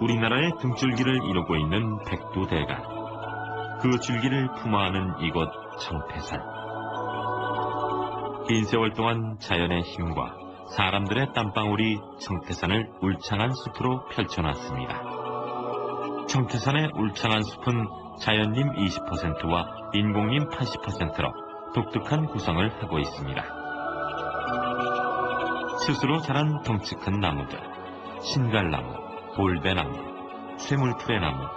우리나라의 등줄기를 이루고 있는 백두대간. 그 줄기를 품어하는 이곳 청태산. 긴 세월 동안 자연의 힘과 사람들의 땀방울이 청태산을 울창한 숲으로 펼쳐놨습니다. 청태산의 울창한 숲은 자연림 20%와 인공림 80%로 독특한 구성을 하고 있습니다. 스스로 자란 덩치 큰 나무들, 신갈나무, 볼배나무, 쇠물풀의나무,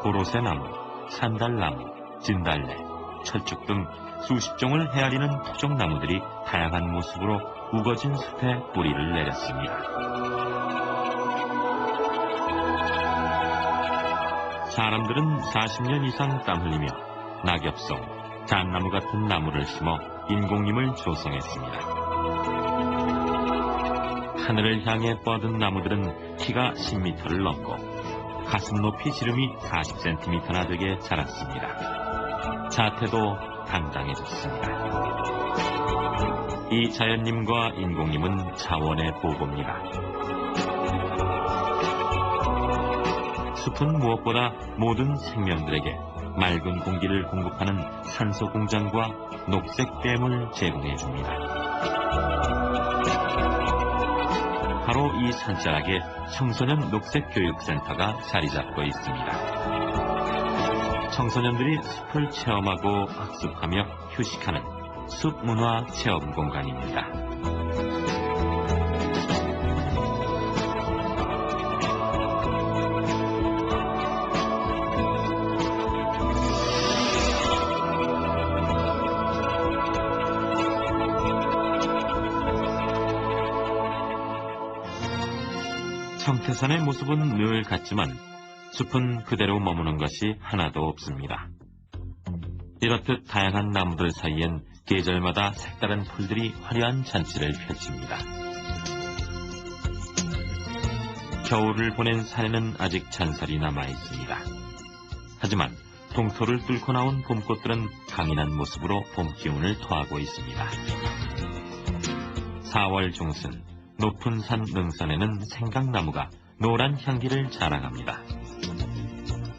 고로쇠나무, 산달나무, 진달래, 철쭉 등 수십 종을 헤아리는 토종나무들이 다양한 모습으로 우거진 숲에 뿌리를 내렸습니다. 사람들은 40년 이상 땀 흘리며 낙엽송, 잣나무 같은 나무를 심어 인공림을 조성했습니다. 하늘을 향해 뻗은 나무들은 키가 10m를 넘고 가슴 높이 지름이 40cm나 되게 자랐습니다. 자태도 당당해졌습니다. 이 자연림과 인공림은 자원의 보고입니다. 숲은 무엇보다 모든 생명들에게 맑은 공기를 공급하는 산소 공장과 녹색 댐을 제공해줍니다. 바로 이 산자락에 청소년 녹색교육센터가 자리 잡고 있습니다. 청소년들이 숲을 체험하고 학습하며 휴식하는 숲문화 체험 공간입니다. 청태산의 모습은 늘 같지만 숲은 그대로 머무는 것이 하나도 없습니다. 이렇듯 다양한 나무들 사이엔 계절마다 색다른 풀들이 화려한 잔치를 펼칩니다. 겨울을 보낸 산에는 아직 잔살이 남아 있습니다. 하지만 동토를 뚫고 나온 봄꽃들은 강인한 모습으로 봄 기운을 토하고 있습니다. 4월 중순 높은 산 능선에는 생강나무가 노란 향기를 자랑합니다.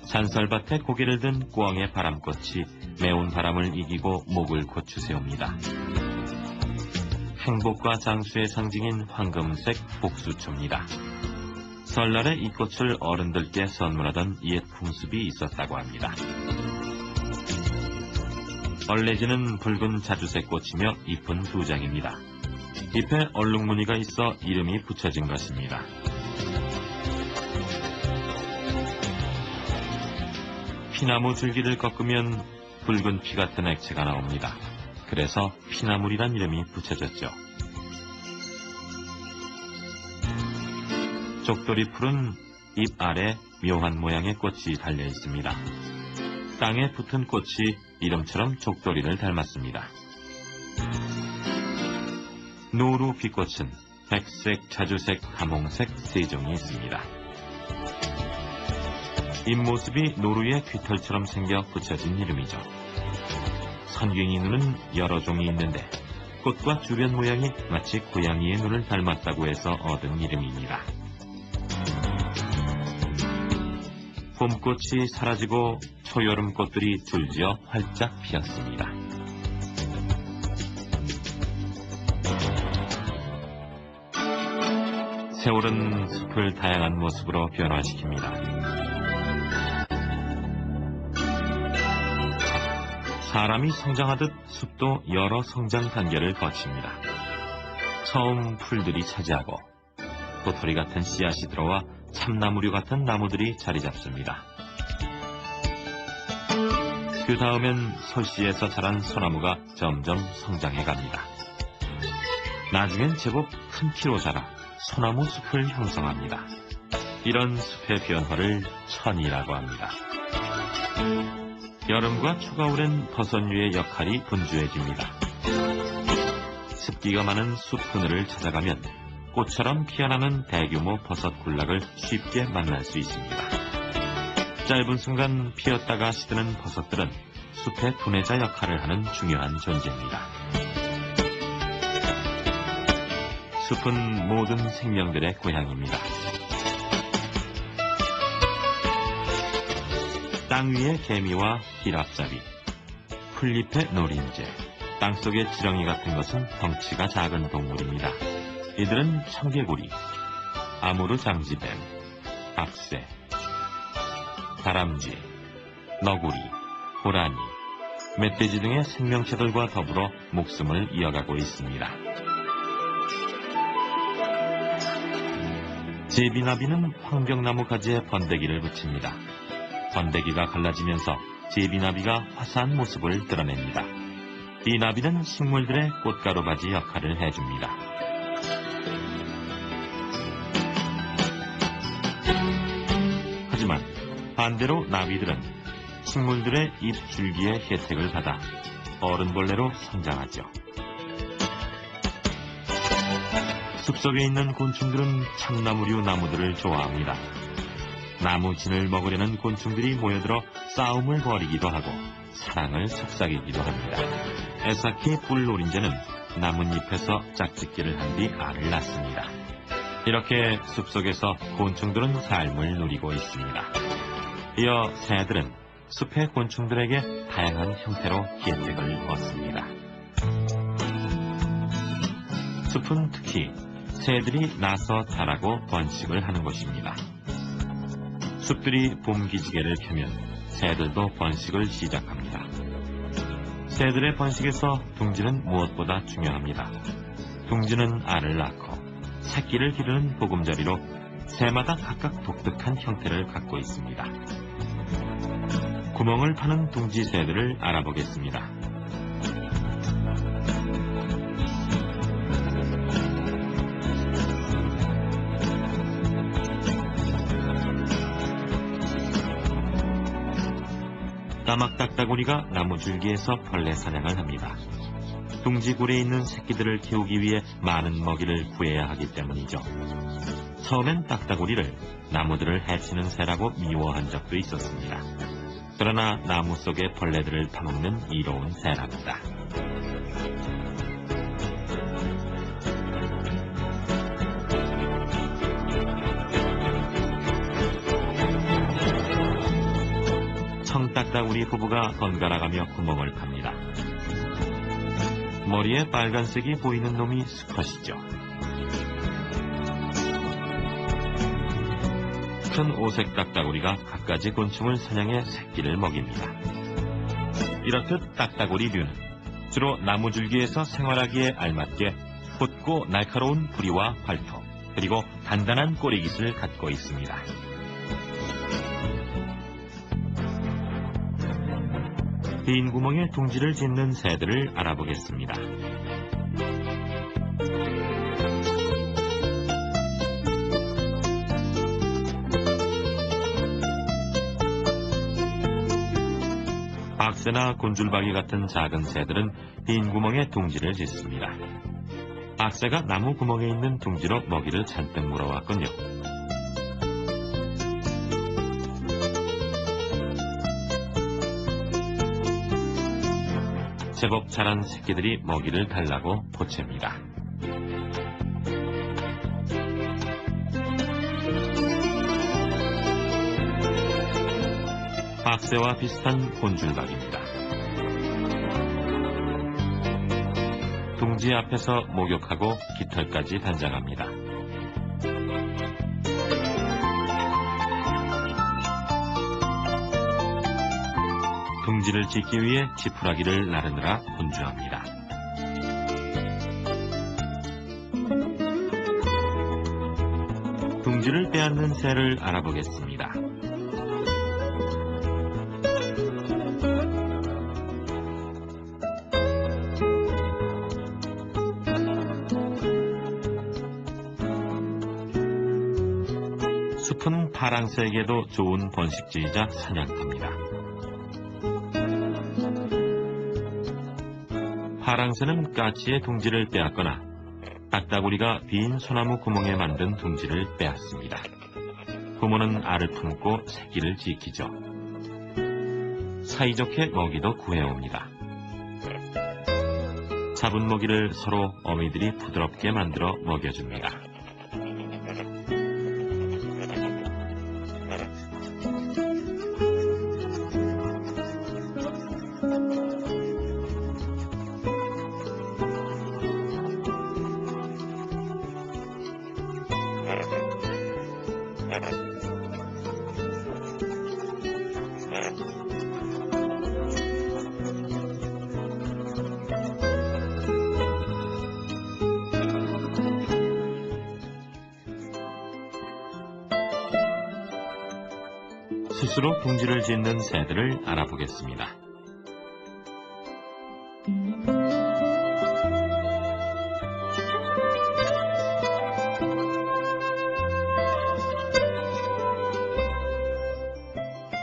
산설밭에 고개를 든 꾸엉의 바람꽃이 매운 바람을 이기고 목을 고추세웁니다. 행복과 장수의 상징인 황금색 복수초입니다. 설날에 이 꽃을 어른들께 선물하던 옛 풍습이 있었다고 합니다. 얼레지는 붉은 자주색 꽃이며 잎은 2장입니다. 잎에 얼룩무늬가 있어 이름이 붙여진 것입니다. 피나무 줄기를 꺾으면 붉은 피 같은 액체가 나옵니다. 그래서 피나물이란 이름이 붙여졌죠. 족돌이 풀은 잎 아래 묘한 모양의 꽃이 달려 있습니다. 땅에 붙은 꽃이 이름처럼 족돌이를 닮았습니다. 노루 비꽃은 백색, 자주색, 하몽색 3종이 있습니다. 잎모습이 노루의 귀털처럼 생겨 붙여진 이름이죠. 선갱이 눈은 여러 종이 있는데 꽃과 주변 모양이 마치 고양이의 눈을 닮았다고 해서 얻은 이름입니다. 봄꽃이 사라지고 초여름 꽃들이 줄지어 활짝 피었습니다. 세월은 숲을 다양한 모습으로 변화시킵니다. 사람이 성장하듯 숲도 여러 성장 단계를 거칩니다. 처음 풀들이 차지하고 도토리 같은 씨앗이 들어와 참나무류 같은 나무들이 자리 잡습니다. 그 다음엔 솔씨에서 자란 소나무가 점점 성장해 갑니다. 나중엔 제법 큰 키로 자라 소나무 숲을 형성합니다. 이런 숲의 변화를 천이라고 합니다. 여름과 초가을엔 버섯류의 역할이 분주해집니다. 습기가 많은 숲 그늘을 찾아가면 꽃처럼 피어나는 대규모 버섯 군락을 쉽게 만날 수 있습니다. 짧은 순간 피었다가 시드는 버섯들은 숲의 분해자 역할을 하는 중요한 존재입니다. 숲은 모든 생명들의 고향입니다. 땅 위의 개미와 기랍잡이, 풀잎의 노린재, 땅속의 지렁이 같은 것은 덩치가 작은 동물입니다. 이들은 청개구리, 아무르 장지뱀, 박새, 다람쥐, 너구리, 호랑이, 멧돼지 등의 생명체들과 더불어 목숨을 이어가고 있습니다. 제비나비는 황병나무 가지에 번데기를 붙입니다. 번데기가 갈라지면서 제비나비가 화사한 모습을 드러냅니다. 이 나비는 식물들의 꽃가루 바지 역할을 해줍니다. 하지만 반대로 나비들은 식물들의 잎 줄기의 혜택을 받아 어른벌레로 성장하죠. 숲속에 있는 곤충들은 참나무류 나무들을 좋아합니다. 나무 진을 먹으려는 곤충들이 모여들어 싸움을 벌이기도 하고 사랑을 속삭이기도 합니다. 에사키 뿔노린재는 나뭇잎에서 짝짓기를 한 뒤 알을 낳습니다. 이렇게 숲속에서 곤충들은 삶을 누리고 있습니다. 이어 새들은 숲의 곤충들에게 다양한 형태로 혜택을 얻습니다. 숲은 특히 새들이 나서 자라고 번식을 하는 곳입니다. 숲들이 봄 기지개를 펴면 새들도 번식을 시작합니다. 새들의 번식에서 둥지는 무엇보다 중요합니다. 둥지는 알을 낳고 새끼를 기르는 보금자리로 새마다 각각 독특한 형태를 갖고 있습니다. 구멍을 파는 둥지 새들을 알아보겠습니다. 까막딱따구리가 나무줄기에서 벌레 사냥을 합니다. 둥지굴에 있는 새끼들을 키우기 위해 많은 먹이를 구해야 하기 때문이죠. 처음엔 딱따구리를 나무들을 해치는 새라고 미워한 적도 있었습니다. 그러나 나무 속의 벌레들을 파먹는 이로운 새랍니다. 청딱따구리 부부가 번갈아가며 구멍을 팝니다. 머리에 빨간색이 보이는 놈이 수컷이죠. 큰 오색 딱따구리가 갖가지 곤충을 사냥해 새끼를 먹입니다. 이렇듯 딱따구리류는 주로 나무줄기에서 생활하기에 알맞게 곧고 날카로운 부리와 발톱, 그리고 단단한 꼬리깃을 갖고 있습니다. 빈 구멍에 둥지를 짓는 새들을 알아보겠습니다. 박새나 곤줄박이 같은 작은 새들은 빈 구멍에 둥지를 짓습니다. 박새가 나무 구멍에 있는 둥지로 먹이를 잔뜩 물어왔군요. 제법 자란 새끼들이 먹이를 달라고 포챕니다. 박새와 비슷한 곤줄박입니다. 둥지 앞에서 목욕하고 깃털까지 단장합니다. 둥지를 짓기 위해 지푸라기를 나르느라 분주합니다. 둥지를 빼앗는 새를 알아보겠습니다. 숲은 파랑새에게도 좋은 번식지이자 사냥터입니다. 파랑새는 까치의 둥지를 빼앗거나 딱따구리가 빈 소나무 구멍에 만든 둥지를 빼앗습니다. 부모는 알을 품고 새끼를 지키죠. 사이좋게 먹이도 구해옵니다. 잡은 먹이를 서로 어미들이 부드럽게 만들어 먹여줍니다. 스스로 둥지를 짓는 새들을 알아보겠습니다.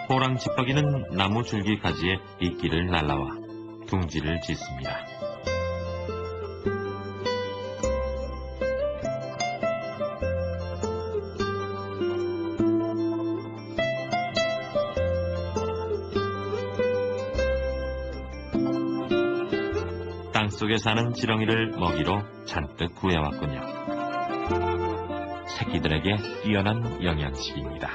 호랑지박이는 나무 줄기 가지에 이끼를 날라와 둥지를 짓습니다. 땅속에 사는 지렁이를 먹이로 잔뜩 구해왔군요. 새끼들에게 뛰어난 영양식입니다.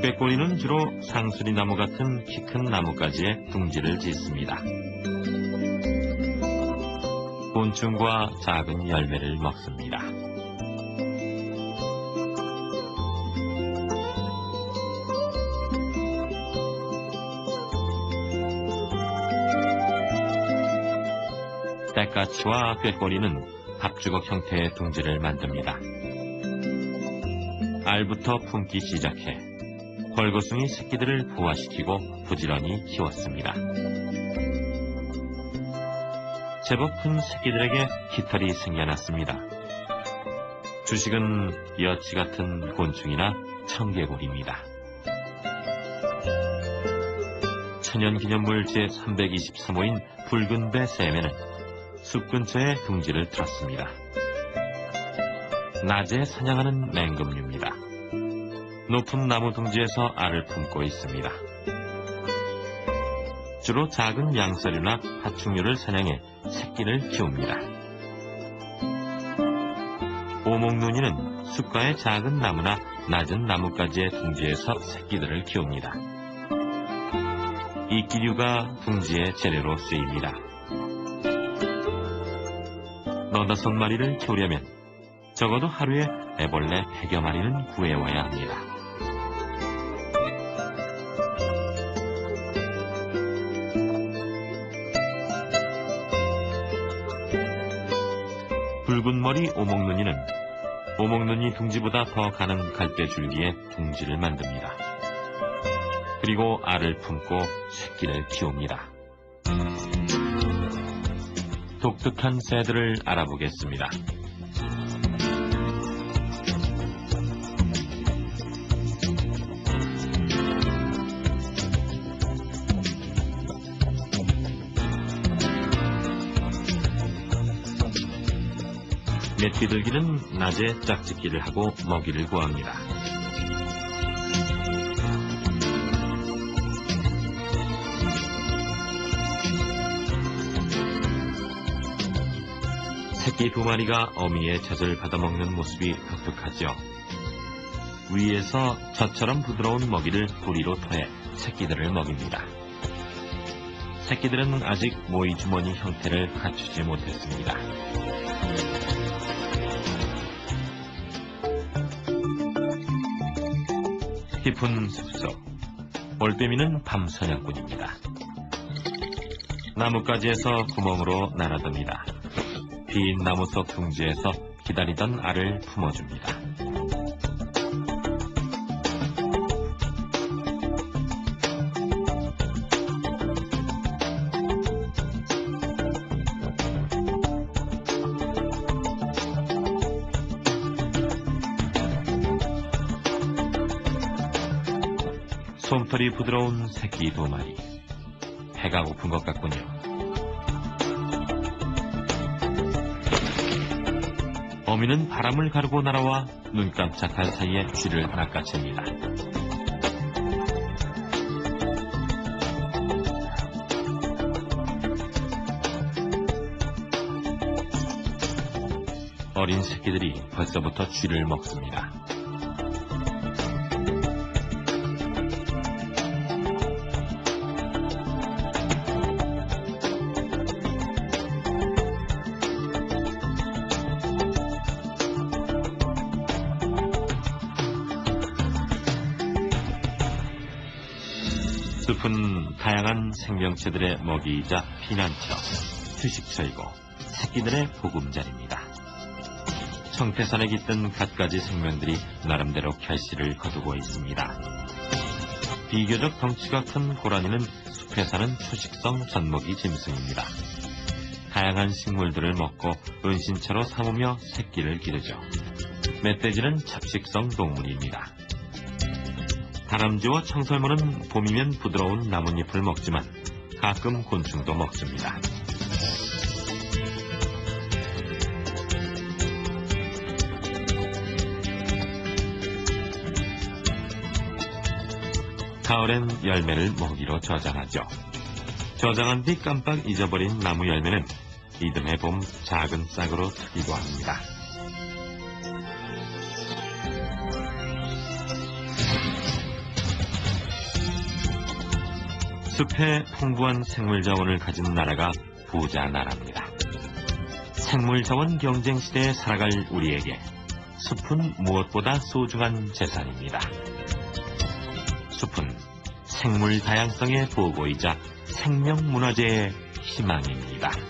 꾀꼬리는 주로 상수리나무 같은 키 큰 나뭇가지에 둥지를 짓습니다. 곤충과 작은 열매를 먹습니다. 때까치와 꾀꼬리는 밥주걱 형태의 둥지를 만듭니다. 알부터 품기 시작해 벌거숭이 새끼들을 부화시키고 부지런히 키웠습니다. 제법 큰 새끼들에게 깃털이 생겨났습니다. 주식은 여치 같은 곤충이나 청개구리입니다. 천연기념물 제323호인 붉은 배 샘에는 숲 근처에 둥지를 틀었습니다. 낮에 사냥하는 맹금류입니다. 높은 나무 둥지에서 알을 품고 있습니다. 주로 작은 양서류나 파충류를 사냥해 새끼를 키웁니다. 오목눈이는 숲가의 작은 나무나 낮은 나뭇가지의 둥지에서 새끼들을 키웁니다. 이끼류가 둥지의 재료로 쓰입니다. 너다섯 마리를 키우려면 적어도 하루에 애벌레 100여 마리는 구해와야 합니다. 붉은 머리 오목눈이는 오목눈이 둥지보다 더 가는 갈대줄기에 둥지를 만듭니다. 그리고 알을 품고 새끼를 키웁니다. 독특한 새들을 알아보겠습니다. 메뚜기들기는 낮에 짝짓기를 하고 먹이를 구합니다. 새끼 두 마리가 어미의 젖을 받아먹는 모습이 독특하죠. 위에서 젖처럼 부드러운 먹이를 부리로 터해 새끼들을 먹입니다. 새끼들은 아직 모이 주머니 형태를 갖추지 못했습니다. 깊은 숲속, 올빼미는 밤사냥꾼입니다. 나뭇가지에서 구멍으로 날아듭니다. 빈 나무 속 둥지에서 기다리던 알을 품어줍니다. 솜털이 부드러운 새끼 2마리. 배가 고픈 것 같군요. 어미는 바람을 가르고 날아와 눈 깜짝할 사이에 쥐를 낚아챕니다. 어린 새끼들이 벌써부터 쥐를 먹습니다. 숲은 다양한 생명체들의 먹이이자 피난처, 휴식처이고 새끼들의 보금자리입니다. 청태산에 깃든 갖가지 생명들이 나름대로 결실을 거두고 있습니다. 비교적 덩치가 큰 고라니는 숲에 사는 초식성 젖먹이 짐승입니다. 다양한 식물들을 먹고 은신처로 삼으며 새끼를 기르죠. 멧돼지는 잡식성 동물입니다. 다람쥐와 청설모는 봄이면 부드러운 나뭇잎을 먹지만 가끔 곤충도 먹습니다. 가을엔 열매를 먹이로 저장하죠. 저장한 뒤 깜빡 잊어버린 나무 열매는 이듬해 봄 작은 싹으로 트기도 합니다. 숲에 풍부한 생물 자원을 가진 나라가 부자 나라입니다. 생물 자원 경쟁 시대에 살아갈 우리에게 숲은 무엇보다 소중한 재산입니다. 숲은 생물 다양성의 보고이자 생명문화재의 희망입니다.